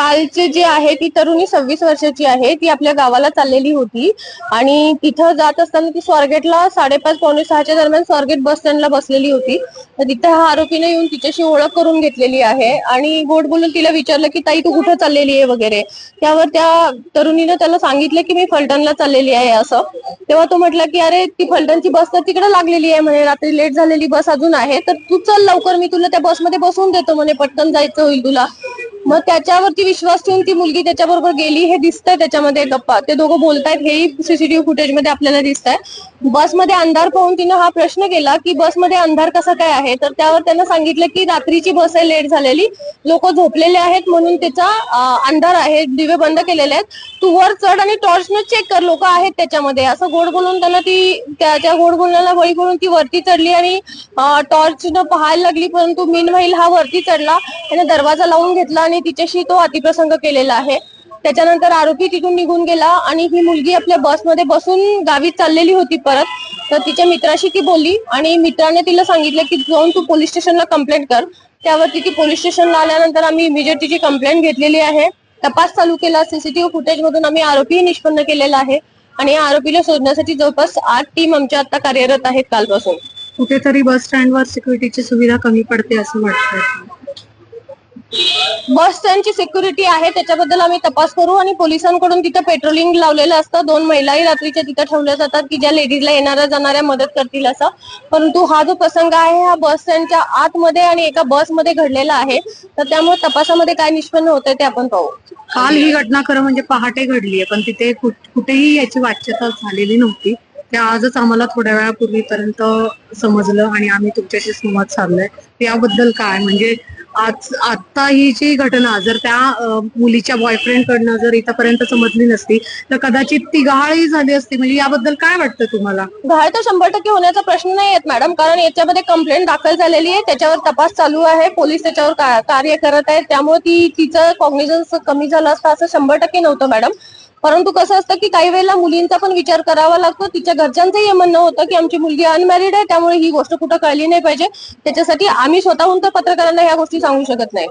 कालचे जे आहे ती तरुणी 26 वर्षाची आहे. ती आपल्या गावाला चाललेली होती आणि तिथं जात असताना ती स्वारगेटला 5:30 पावणे 6च्या दरम्यान स्वारगेट बस स्टँडला बसलेली होती. तर तिथे हा आरोपीने येऊन तिच्याशी ओळख करून घेतलेली आहे आणि गोड बोलून तिला विचारलं की ताई तू कुठं चाललेली आहे वगैरे. त्यावर त्या तरुणीनं त्याला सांगितलं की मी फलटणला चाललेली आहे असं. तेव्हा तो म्हटला की अरे ती फलटणची बस तर तिकडे लागलेली आहे म्हणे, रात्री लेट झालेली बस अजून आहे, तर तू चल लवकर, मी तुला त्या बसमध्ये बसवून देतो म्हणे, पटकन जायचं होईल तुला. मग त्याच्यावरती विश्वास ठेवून ती मुलगी त्याच्याबरोबर गेली. हे दिसतंय त्याच्यामध्ये गप्पा, ते दोघं बोलतायत हेही सीसीटीव्ही फुटेज मध्ये आपल्याला दिसत आहे. बसमध्ये अंधार पाहून तिनं हा प्रश्न केला की बसमध्ये अंधार कसा काय आहे, तर त्यावर त्यांना सांगितलं की रात्रीची बस आहे, लेट झालेली, लोक झोपलेले आहेत म्हणून त्याचा अंधार आहे, दिवे बंद केलेले आहेत, तू वर चढ आणि टॉर्चनं चेक कर, लोक आहेत त्याच्यामध्ये, असं गोड बोलून त्यांना ती त्या गोड बोलण्याला बळी पडून ती वरती चढली आणि टॉर्चनं पाहायला लागली. परंतु मीनवाईल हा वरती चढला, त्याने दरवाजा लावून घेतला आणि तिच्याशी तो अतिप्रसंग केलेला आहे. त्याच्यानंतर आरोपी तिथून निघून गेला आणि ही मुलगी आपल्या बसमध्ये बसून गावी चाललेली होती परत. तर तिच्या मित्राशी ती बोलली आणि मित्राने तिला सांगितलं की जाऊन तू पोलीस स्टेशनला कंप्लेंट कर. त्यावरती ती पोलीस स्टेशनला आल्यानंतर आम्ही इमिजिएट तिची कंप्लेंट घेतलेली आहे, तपास चालू केला. सीसीटीव्ही फुटेज मधून आम्ही आरोपी निष्पन्न केलेला आहे आणि या आरोपीला शोधण्यासाठी जवळपास 8 टीम आमच्या आता कार्यरत आहेत कालपासून. कुठेतरी बस स्टँडवर सिक्युरिटीची सुविधा कमी पडते असं वाटतंय. बस स्टँडची सिक्युरिटी आहे त्याच्याबद्दल आम्ही तपास करू आणि पोलिसांकडून तिथं पेट्रोलिंग लावलेलं असतं. 2 महिलाही रात्रीच्या तिथं ठेवल्या जातात की ज्या लेडीजला येणाऱ्या जाणाऱ्या मदत करतील असं. परंतु हा जो प्रसंग आहे हा बस स्टँडच्या आतमध्ये आणि एका बसमध्ये घडलेला आहे, तर त्यामुळे तपासामध्ये काय निष्पन्न होतंय ते आपण पाहू. काल ही घटना खरं म्हणजे पहाटे घडलीये, पण तिथे कुठेही याची वाच्यता झालेली नव्हती. ते आजच आम्हाला थोड्या वेळापूर्वीपर्यंत समजलं आणि आम्ही तुमच्याशी संवाद साधलाय. याबद्दल काय म्हणजे आता ही जी घटना जर त्या मुलीच्या बॉयफ्रेंड कडनं जर इथपर्यंत समजली नसती तर कदाचित ती गहाळही झाली असती. म्हणजे याबद्दल काय वाटतं तुम्हाला? घायल तर 100% होण्याचा प्रश्न नाही येत मॅडम, कारण याच्यामध्ये कंप्लेंट दाखल झालेली आहे, त्याच्यावर तपास चालू आहे, पोलीस त्याच्यावर कार्य करत आहेत, त्यामुळे तिचं कॉग्निझन्स कमी झालं असतं असं 100% नव्हतं मॅडम. परंतु कसं असतं की काही वेळेला मुलींचा पण विचार करावा लागतो. तिच्या घरच्यांचंही हे म्हणणं होतं की आमची मुलगी अनमॅरिड आहे, त्यामुळे ही गोष्ट कुठं कळली नाही पाहिजे. त्याच्यासाठी आम्ही स्वतःहून तर पत्रकारांना ह्या गोष्टी सांगू शकत नाही.